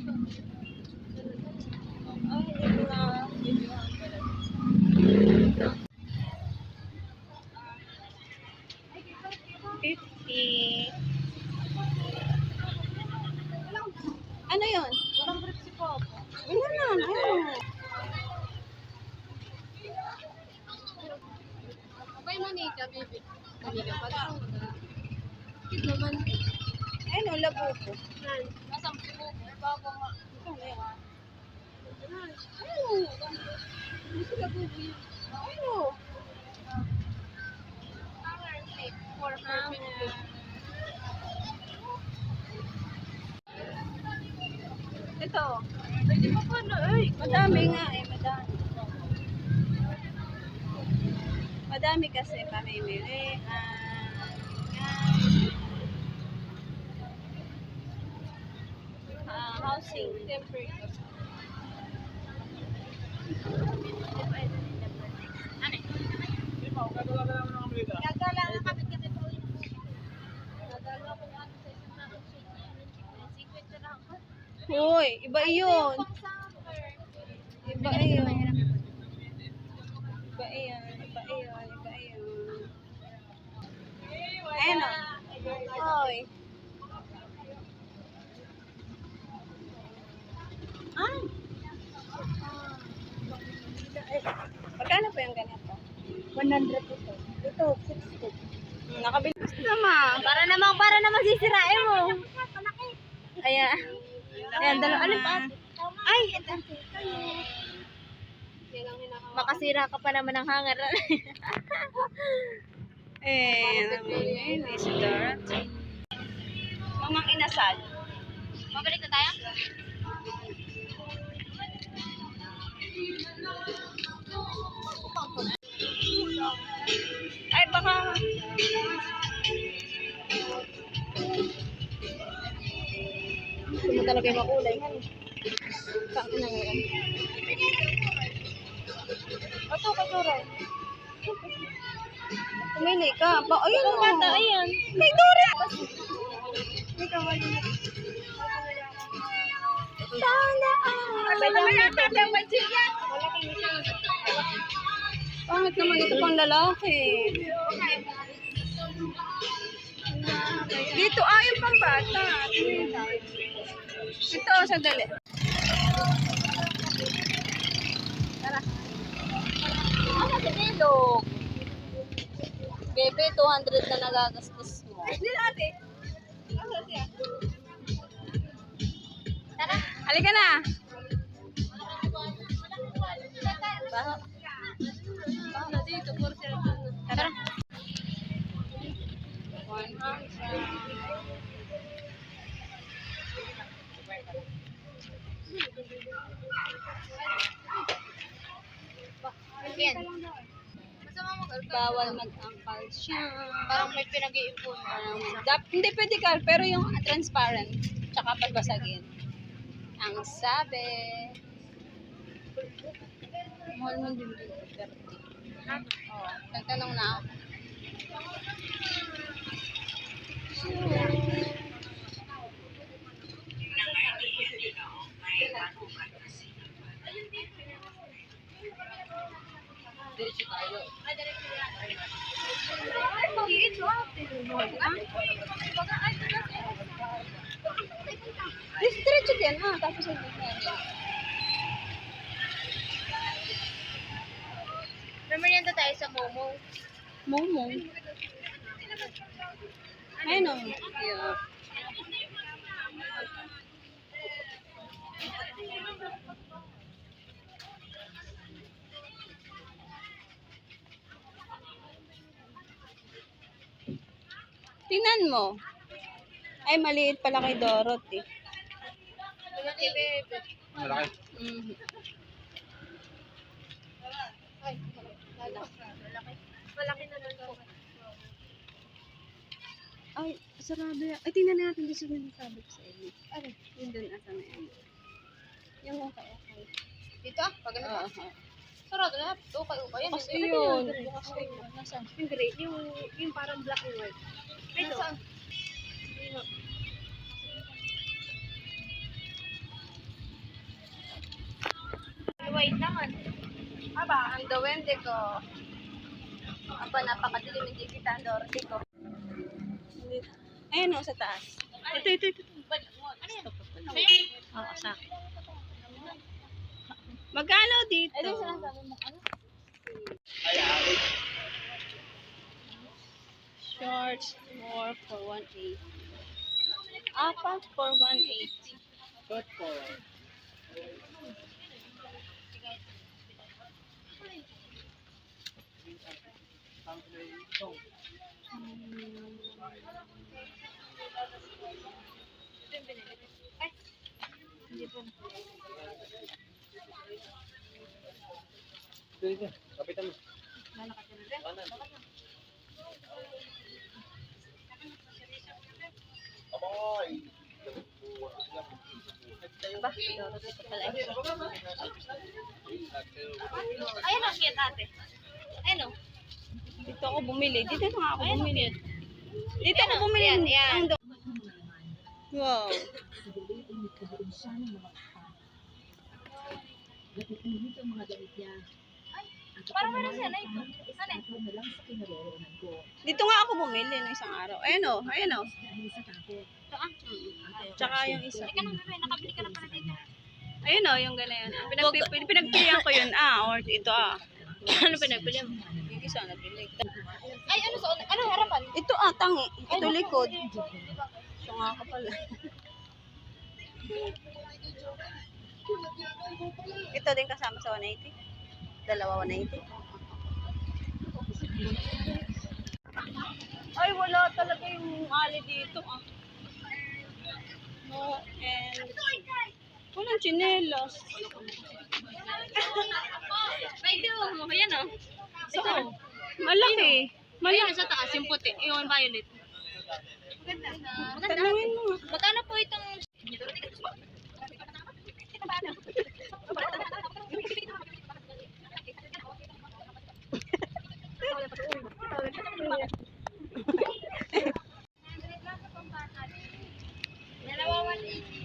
hindi ko na videohan pala. 50. Ano yun? Walang grip si Papa. Wala na. Ayun. Abay manika, baby. Manika pa lang. Kid naman. Ayun, wala po po. Nasaan po? Bago nga. Ano yun? Ayun. Gusto ka po po yun. Ayun. Hanger clip for perfect fit. Ito. Pwede pa pa na, ay. Madami nga eh. Madami. Madami kasi pamimili. Housing. Temporary. Gagala na kami kasi po yun. Gagala ko na sa isang natin secret na lang. Hoy, iba yun. Pang summer. Iba yun. Iba yun. Iba yun. Iba yun. Ayun o. Hoy. Ay. Magkano po yung ganito? 100 ito. Ito, 60. Nakabili naman. Para naman sisirain mo. Ayan. Ayan, dalawa. Ano pa? Ay, ito. Makasira ka pa naman ng hanger. Ayan, is Dorothy. Mamang inasal. Mabalik na tayo? Ay, baka... Gusto mo talaga yung makulay. Saan na ngayon? Ito, katuray. Pumili ka. Ayun o. Ayan. May Dora! May kawali na. Asa naman yata ang budget yan? Pangit naman ito pang lalaki. Dito, yung pang bata. Ito, sandali. Tara. Ano si Nilog? Bebe, 200 na nagagastos mo. Hindi natin. Tara. Halika na. Baho. Baho na dito, for sale. Tara. Yan. Masama Bawal mag-angkal siya. Parang may pinag-iipon. Hindi pwede ka, pero yung transparent. Tsaka pagbasagin. Ang sabi. Mahal mo din dito. 30. Oo. Nagtanong na ako. Diretso tayo. Diretso din. Tapos yung Merienda tayo sa Momo. Momo. Ayun o. Yeah. Tingnan mo. Ay, maliit pala kay Dorothy. Malaki. Mhm. Ay, malaki. Malaki na lang. Ay, sarado yan. Ay, tingnan natin doon sa sabi ko sa inyo. Ay, yun doon, asa na yan. Yung okay. Dito ah, pag ano pa. Oo. Sarado na. Ukay-ukay yan. Kasi yun. Nasaan? Yung gray. Yung parang black and white. Ito. Nasaan? white naman. Aba, ang duwende ko. Aba, napakadilim, hindi kita ang dorte ko. Ayun o, sa taas. Ito. Ano yan? Oo, sa akin. Magkano dito? Ay, doon sinasabi mo, ano? Shorts, more for 180. Apat for 180. Short for Ay, hindi po. dito. Kapitan mo. Lalakad ka na rin. Kanan. Ba, dorte ko pala. Ayun ang cute ate. Ayun o. Dito ako bumili. Dito na nga ako Ayun ang bumili. cute. Dito ako bumili. Yan. Wow. Parang meron siya na ito. Ano eh? Dito nga ako bumili no isang araw. Ayun o, ayun o. Ito ah. Tsaka yung isa. Ika nang bebe, nakabili ka na pala dito. Ayun o, yung ganayan. Pinagpilihan ko yun. Or ito Ano pinagpili mo? Yung isa nabili. Ay, ano sa ano harapan? Ito tangi. Ito likod. Ito nga ka pala. Ito din kasama sa 180. Dalawa 180. Ay, wala talaga yung ali dito No, and walang chinelas. Ay, ito. Ayan o. Saan? Malaki. Ayun sa taas, yung puti. Yung violet. Maganda. Tanungin mo nga. Magkano po itong...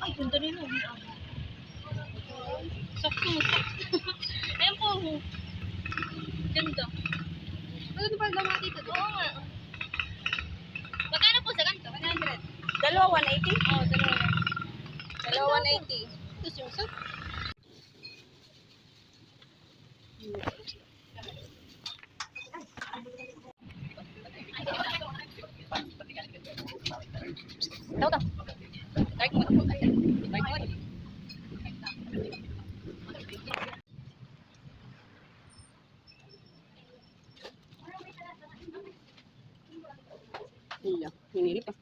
Ay, ganda rin mo. Sakto. Ayan po. Ganda. Maganda pa gama dito. Oo nga. Magkano po sa ganito? 100. Dalawa 180? Oo, dalawa. Dalawa 180. Ito yung soup. Ito. Like mo. Like mo. Hinili pa.